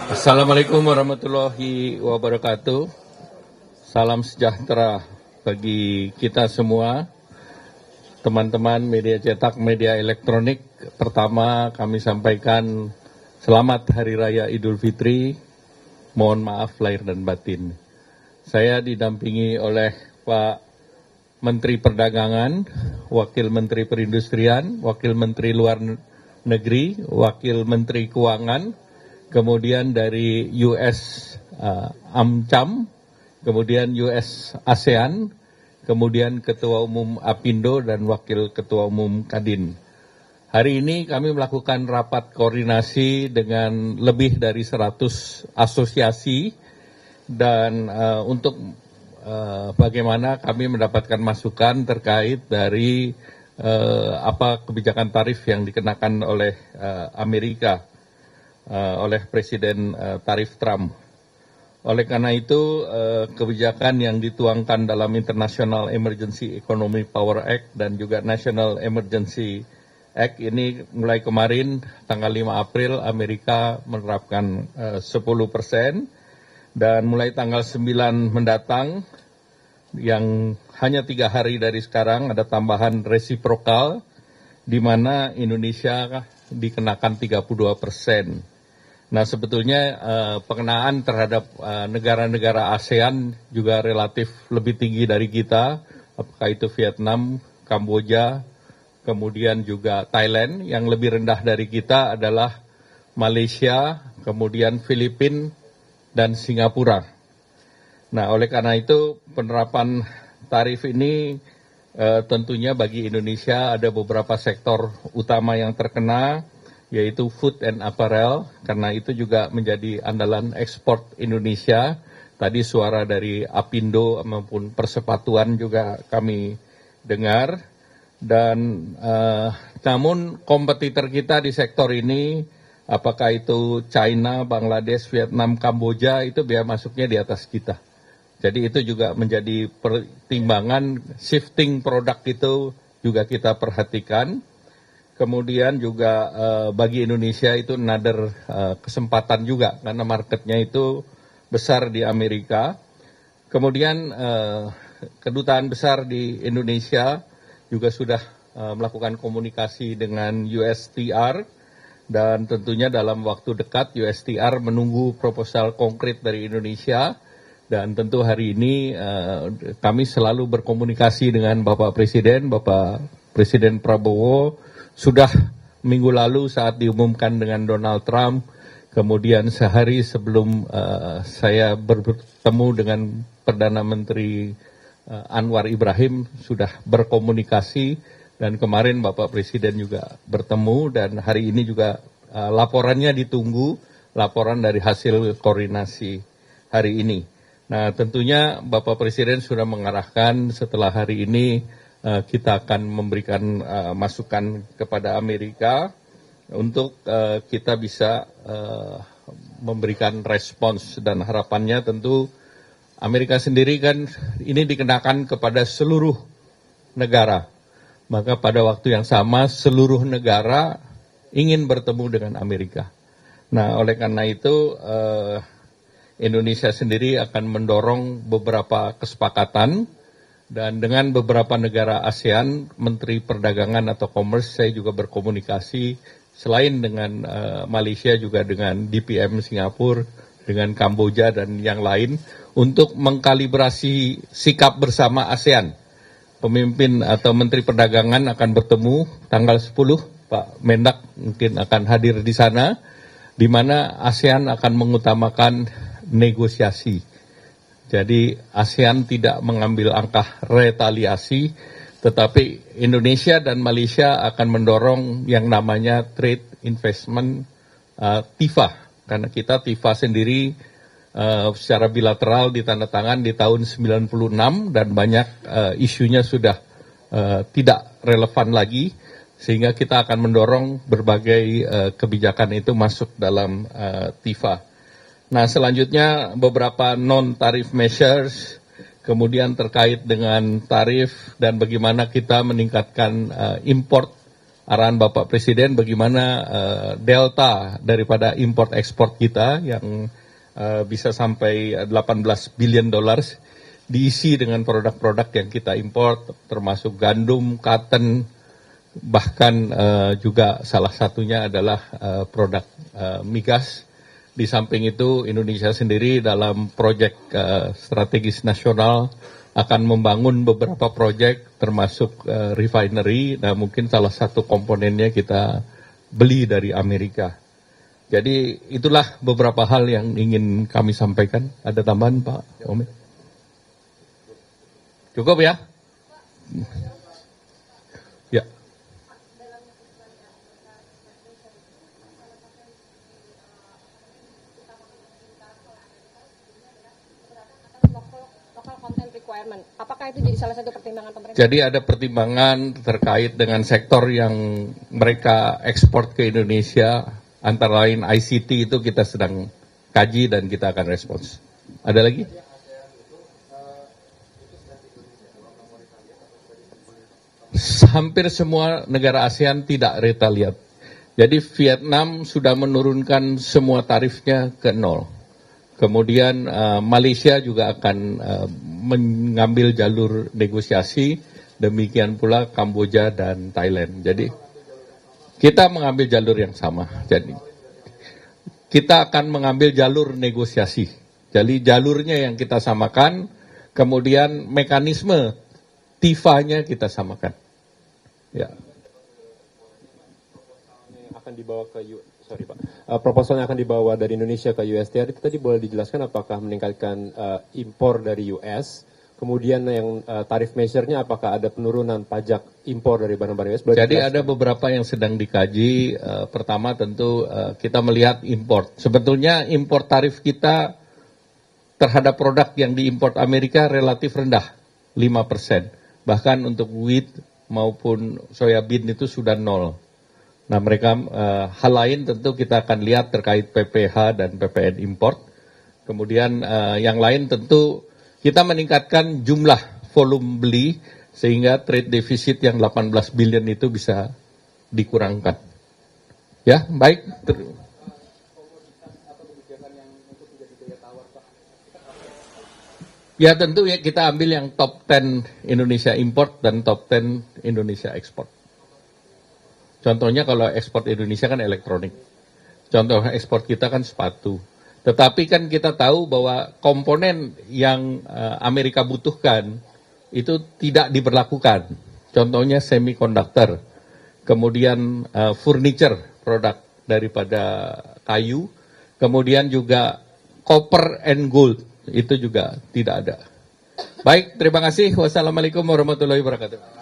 Assalamualaikum warahmatullahi wabarakatuh. Salam sejahtera bagi kita semua, teman-teman media cetak, media elektronik. Pertama kami sampaikan selamat Hari Raya Idul Fitri. Mohon maaf lahir dan batin. Saya didampingi oleh Pak Menteri Perdagangan, Wakil Menteri Perindustrian, Wakil Menteri Luar Negeri, Wakil Menteri Keuangan, kemudian dari US AmCham, kemudian US ASEAN, kemudian Ketua Umum Apindo dan Wakil Ketua Umum Kadin. Hari ini kami melakukan rapat koordinasi dengan lebih dari 100 asosiasi dan untuk bagaimana kami mendapatkan masukan terkait dari apa kebijakan tarif yang dikenakan oleh Amerika. Oleh Presiden tarif Trump. Oleh karena itu, kebijakan yang dituangkan dalam International Emergency Economy Power Act dan juga National Emergency Act ini mulai kemarin tanggal 5 April Amerika menerapkan 10% dan mulai tanggal 9 mendatang yang hanya 3 hari dari sekarang ada tambahan resiprokal di mana Indonesia dikenakan 32%. Nah sebetulnya pengenaan terhadap negara-negara ASEAN juga relatif lebih tinggi dari kita, apakah itu Vietnam, Kamboja, kemudian juga Thailand. Yang lebih rendah dari kita adalah Malaysia, kemudian Filipina, dan Singapura. Nah oleh karena itu penerapan tarif ini tentunya bagi Indonesia ada beberapa sektor utama yang terkena, yaitu food and apparel, karena itu juga menjadi andalan ekspor Indonesia. Tadi suara dari Apindo maupun Persepatuan juga kami dengar. Dan namun kompetitor kita di sektor ini, apakah itu China, Bangladesh, Vietnam, Kamboja, itu biaya masuknya di atas kita. Jadi itu juga menjadi pertimbangan shifting produk itu juga kita perhatikan. Kemudian juga bagi Indonesia itu another kesempatan juga karena marketnya itu besar di Amerika. Kemudian kedutaan besar di Indonesia juga sudah melakukan komunikasi dengan USTR dan tentunya dalam waktu dekat USTR menunggu proposal konkret dari Indonesia dan tentu hari ini kami selalu berkomunikasi dengan Bapak Presiden Prabowo. Sudah minggu lalu saat diumumkan dengan Donald Trump, kemudian sehari sebelum saya bertemu dengan Perdana Menteri Anwar Ibrahim sudah berkomunikasi dan kemarin Bapak Presiden juga bertemu dan hari ini juga laporannya ditunggu, laporan dari hasil koordinasi hari ini. Nah tentunya Bapak Presiden sudah mengarahkan setelah hari ini kita akan memberikan masukan kepada Amerika untuk kita bisa memberikan respons dan harapannya tentu Amerika sendiri kan ini dikenakan kepada seluruh negara. Maka pada waktu yang sama seluruh negara ingin bertemu dengan Amerika. Nah oleh karena itu Indonesia sendiri akan mendorong beberapa kesepakatan. Dan dengan beberapa negara ASEAN, Menteri Perdagangan atau Commerce, saya juga berkomunikasi selain dengan Malaysia juga dengan DPM Singapura, dengan Kamboja dan yang lain untuk mengkalibrasi sikap bersama ASEAN. Pemimpin atau Menteri Perdagangan akan bertemu tanggal 10, Pak Mendak mungkin akan hadir di sana, di mana ASEAN akan mengutamakan negosiasi. Jadi ASEAN tidak mengambil langkah retaliasi, tetapi Indonesia dan Malaysia akan mendorong yang namanya trade investment TIFA. Karena kita TIFA sendiri secara bilateral ditandatangan di tahun 96 dan banyak isunya sudah tidak relevan lagi. Sehingga kita akan mendorong berbagai kebijakan itu masuk dalam TIFA. Nah selanjutnya beberapa non-tarif measures, kemudian terkait dengan tarif dan bagaimana kita meningkatkan import arahan Bapak Presiden bagaimana delta daripada import ekspor kita yang bisa sampai 18 billion dollars diisi dengan produk-produk yang kita import, termasuk gandum, cotton, bahkan juga salah satunya adalah produk migas. Di samping itu Indonesia sendiri dalam proyek strategis nasional akan membangun beberapa proyek termasuk refinery. Nah mungkin salah satu komponennya kita beli dari Amerika. Jadi itulah beberapa hal yang ingin kami sampaikan. Ada tambahan Pak Omi? Cukup ya? Ya. Apakah itu jadi salah satu pertimbangan pemerintah? Jadi ada pertimbangan terkait dengan sektor yang mereka ekspor ke Indonesia, antara lain ICT itu kita sedang kaji dan kita akan respons. Ada lagi? Hampir semua negara ASEAN tidak retaliat. Jadi Vietnam sudah menurunkan semua tarifnya ke nol. Kemudian Malaysia juga akan mengambil jalur negosiasi, demikian pula Kamboja dan Thailand. Jadi kita mengambil jalur yang sama. Jadi kita akan mengambil jalur negosiasi. Jadi jalurnya yang kita samakan, kemudian mekanisme TIFA-nya kita samakan. Ya. Akan dibawa ke proposalnya akan dibawa dari Indonesia ke USTR, itu tadi boleh dijelaskan apakah meningkatkan impor dari US, kemudian yang tarif measure-nya apakah ada penurunan pajak impor dari barang-barang US? Jadi ada beberapa yang sedang dikaji. Pertama tentu kita melihat impor. Sebetulnya impor tarif kita terhadap produk yang diimpor Amerika relatif rendah, 5%. Bahkan untuk wheat maupun soybean itu sudah nol. Nah mereka hal lain tentu kita akan lihat terkait PPH dan PPN import. Kemudian yang lain tentu kita meningkatkan jumlah volume beli sehingga trade deficit yang 18 billion itu bisa dikurangkan. Ya baik. Ya tentu ya kita ambil yang top 10 Indonesia import dan top 10 Indonesia ekspor. Contohnya kalau ekspor Indonesia kan elektronik. Contoh ekspor kita kan sepatu. Tetapi kan kita tahu bahwa komponen yang Amerika butuhkan itu tidak diberlakukan. Contohnya semiconductor, kemudian furniture, produk daripada kayu, kemudian juga copper and gold, itu juga tidak ada. Baik, terima kasih. Wassalamualaikum warahmatullahi wabarakatuh.